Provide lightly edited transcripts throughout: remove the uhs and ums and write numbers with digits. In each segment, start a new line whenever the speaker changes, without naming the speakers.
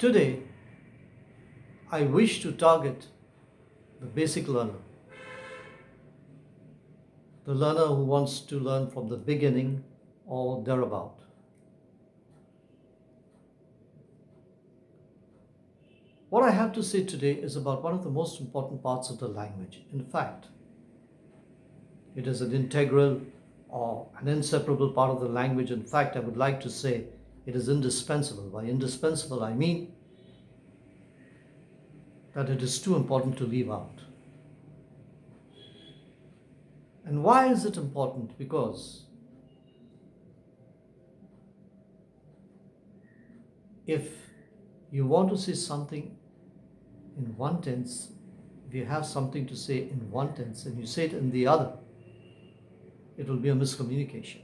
Today, I wish to target the basic learner, the learner who wants to learn from the beginning or thereabout. What I have to say today is about one of the most important parts of the language. In fact, it is an integral or an inseparable part of the language. In fact, I would like to say it is indispensable. By indispensable, I mean that it is too important to leave out. And why is it important? Because if you want to say something in one tense, if you have something to say in one tense and you say it in the other, it will be a miscommunication.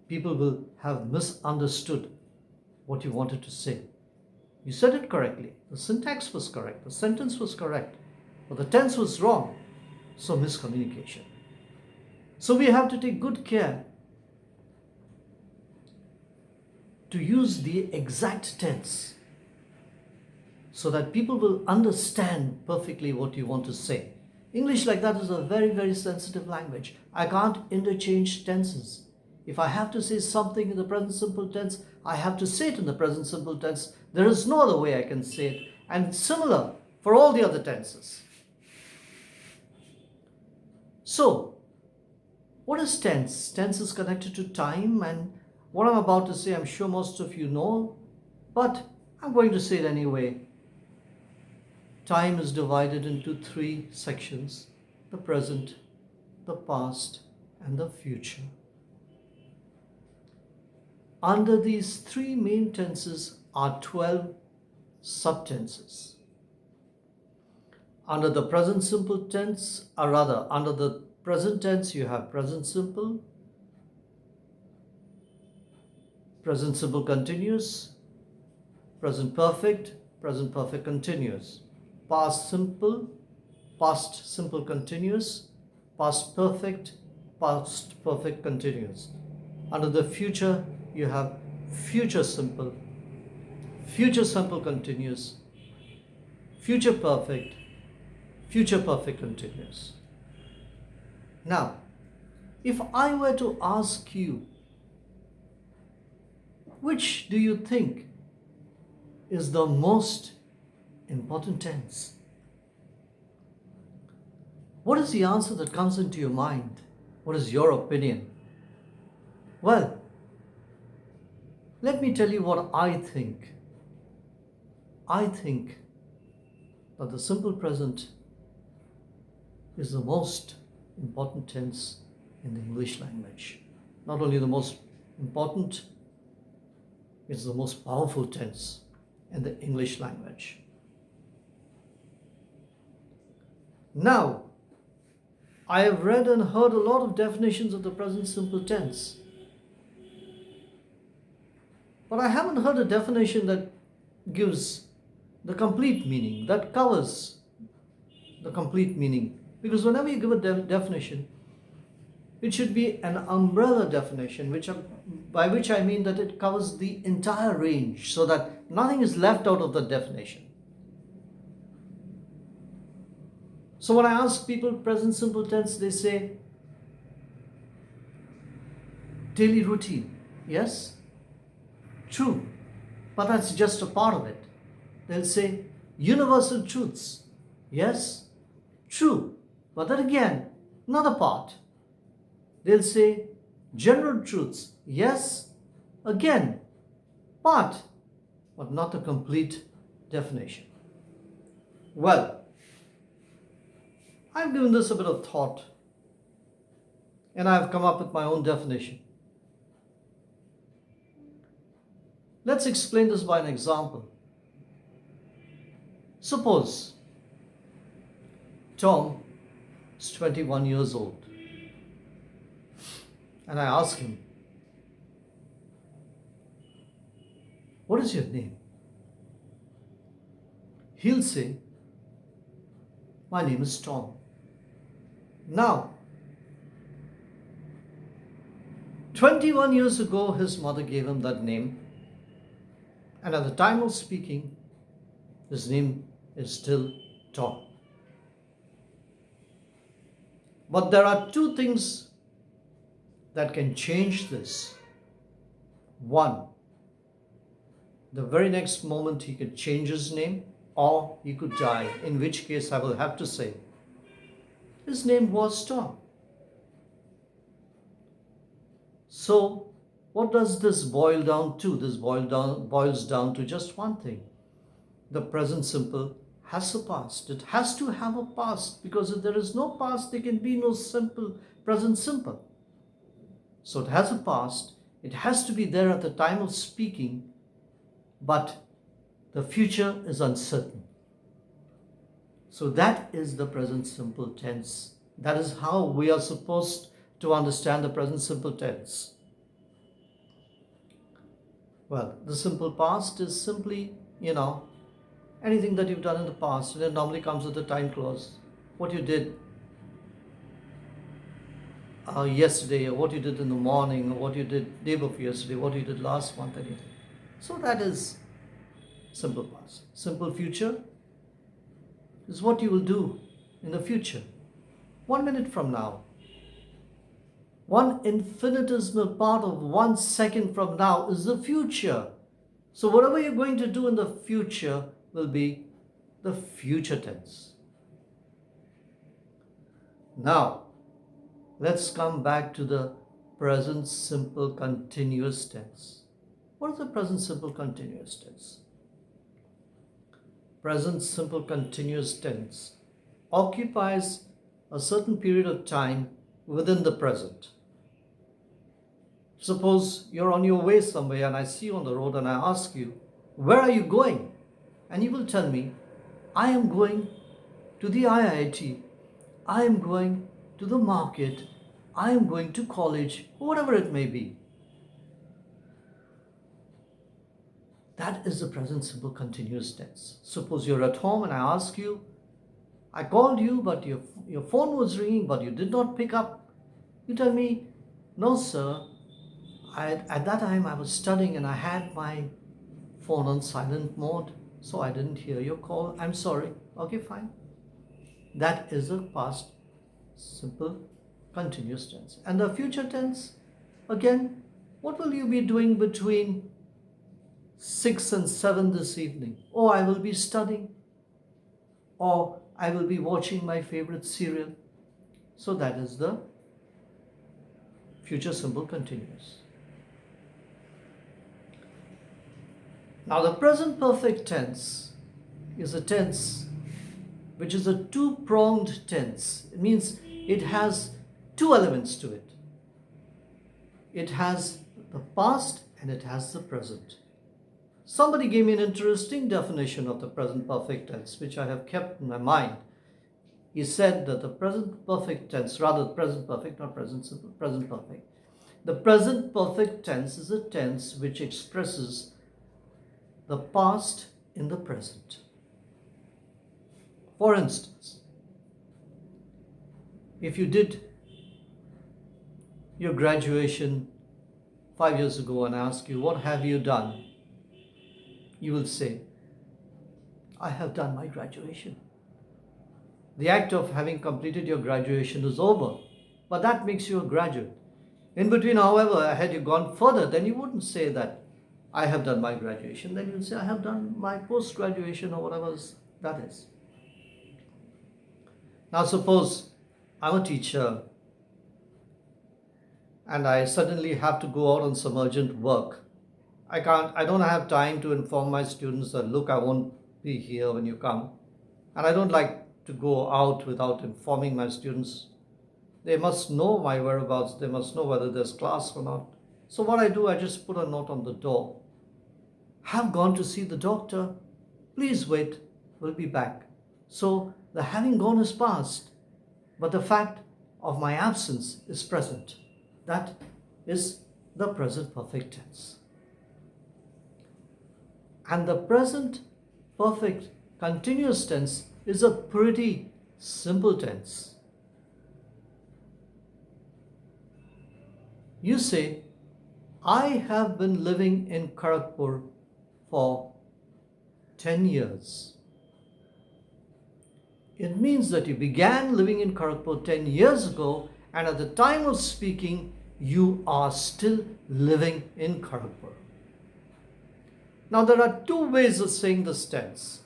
People will have misunderstood what you wanted to say. You said it correctly, the syntax was correct, the sentence was correct, but the tense was wrong, so miscommunication. So we have to take good care to use the exact tense so that people will understand perfectly what you want to say. English like that is a very, very sensitive language. I can't interchange tenses. If I have to say something in the present simple tense, I have to say it in the present simple tense. There is no other way I can say it. And similar for all the other tenses. So, what is tense? Tense is connected to time, and what I'm about to say, I'm sure most of you know, but I'm going to say it anyway. Time is divided into three sections: the present, the past, and the future. Under these three main tenses are 12 subtenses. Under the present simple tense, or rather, under the present tense, you have present simple continuous, present perfect continuous, past simple continuous, past perfect continuous. Under the future, you have future simple continuous, future perfect continuous. Now, if I were to ask you, which do you think is the most important tense? What is the answer that comes into your mind? What is your opinion? Well, let me tell you what I think. I think that the simple present is the most important tense in the English language. Not only the most important, it's the most powerful tense in the English language. Now, I have read and heard a lot of definitions of the present simple tense. But I haven't heard a definition that gives the complete meaning, that covers the complete meaning. Because whenever you give a definition, it should be an umbrella definition, by which I mean that it covers the entire range, so that nothing is left out of the definition. So when I ask people present simple tense, they say daily routine. Yes? True. But that's just a part of it. They'll say universal truths. Yes? True. But that again, another part. They'll say general truths. Yes? Again, part. But not a complete definition. Well, I've given this a bit of thought, and I've come up with my own definition. Let's explain this by an example. Suppose Tom is 21 years old, and I ask him, "What is your name?" He'll say, "My name is Tom." Now, 21 years ago, his mother gave him that name, And at the time of speaking, his name is still Tom. But there are two things that can change this. One, the very next moment he could change his name, or he could die, in which case I will have to say his name was Tom. So, what does this boil down to? This boils down to just one thing. The present simple has a past. It has to have a past, because if there is no past, there can be no simple present simple. So it has a past. It has to be there at the time of speaking, but the future is uncertain. So that is the present simple tense. That is how we are supposed to understand the present simple tense. Well, the simple past is simply, anything that you've done in the past, and it normally comes with a time clause. What you did yesterday, or what you did in the morning, or what you did day before yesterday, what you did last month, anything. So that is simple past. Simple future is what you will do in the future. 1 minute from now. One infinitesimal part of 1 second from now is the future. So whatever you're going to do in the future will be the future tense. Now, let's come back to the present simple continuous tense. What is the present simple continuous tense? Present simple continuous tense occupies a certain period of time within the present. Suppose you're on your way somewhere and I see you on the road and I ask you, where are you going? And you will tell me, I am going to the IIT, I am going to the market, I am going to college, whatever it may be. That is the present simple continuous tense. Suppose you're at home and I ask you, I called you, but your phone was ringing, but you did not pick up. You tell me, no sir, at that time I was studying and I had my phone on silent mode, so I didn't hear your call. I'm sorry. Okay, fine. That is the past simple continuous tense. And the future tense, again, what will you be doing between 6 and 7 this evening? Oh, I will be studying, or I will be watching my favorite serial. So that is the future simple continuous. Now the present perfect tense is a tense which is a two-pronged tense. It means it has two elements to it. It has the past and it has the present. Somebody gave me an interesting definition of the present perfect tense, which I have kept in my mind. He said that the present perfect tense, rather present perfect, not present simple, present perfect. The present perfect tense is a tense which expresses the past in the present. For instance, if you did your graduation 5 years ago and I ask you, what have you done? You will say, I have done my graduation. The act of having completed your graduation is over, but that makes you a graduate. In between, however, had you gone further, then you wouldn't say that I have done my graduation. Then you'd say, I have done my post-graduation or whatever that is. Now suppose I'm a teacher and I suddenly have to go out on some urgent work. I don't have time to inform my students that, look, I won't be here when you come. And I don't like to go out without informing my students. They must know my whereabouts. They must know whether there's class or not. So what I do, I just put a note on the door. Have gone to see the doctor. Please wait. We'll be back. So the having gone is past, but the fact of my absence is present. That is the present perfect tense. And the present perfect continuous tense is a pretty simple tense. You say, I have been living in Kharagpur for 10 years. It means that you began living in Kharagpur 10 years ago, and at the time of speaking, you are still living in Kharagpur. Now, there are two ways of saying this tense.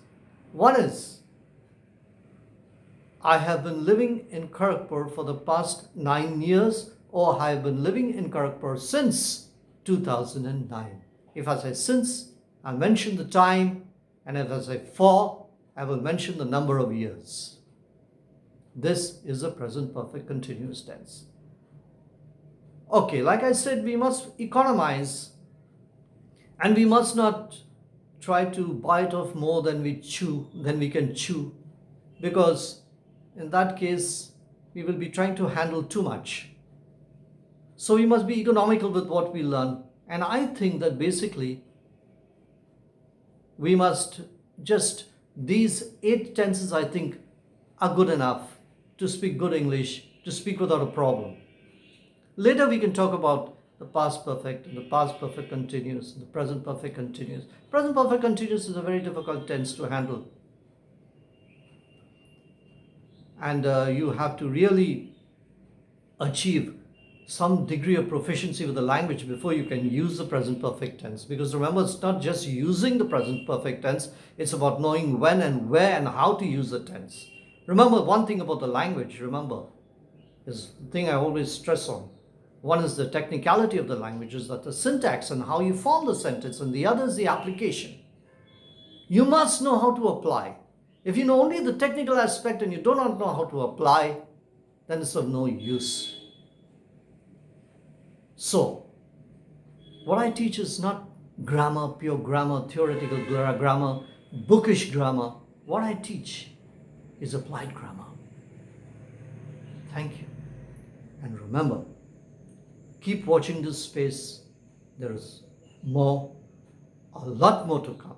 One is, I have been living in Kharagpur for the past 9 years, or I have been living in Kharagpur since 2009. If I say since, I mention the time, and if I say for, I will mention the number of years. This is a present perfect continuous tense. Okay, like I said, we must economize, and we must not try to bite off more than we can chew, because in that case we will be trying to handle too much. So we must be economical with what we learn, and I think that basically we must just, these 8 tenses I think are good enough to speak good English, to speak without a problem. Later we can talk about the past perfect, and the past perfect continuous, and the present perfect continuous. Present perfect continuous is a very difficult tense to handle. And you have to really achieve some degree of proficiency with the language before you can use the present perfect tense. Because remember, it's not just using the present perfect tense, it's about knowing when and where and how to use the tense. Remember, one thing about the language, is the thing I always stress on. One is the technicality of the language, is that the syntax and how you form the sentence, and the other is the application. You must know how to apply. If you know only the technical aspect and you do not know how to apply, then it's of no use. So, what I teach is not grammar, pure grammar, theoretical grammar, bookish grammar. What I teach is applied grammar. Thank you. And remember, keep watching this space. There is more, a lot more to come.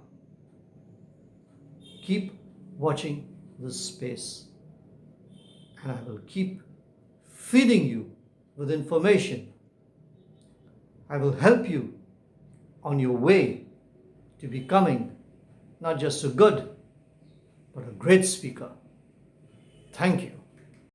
Keep watching this space, and I will keep feeding you with information. I will help you on your way to becoming not just a good, but a great speaker. Thank you.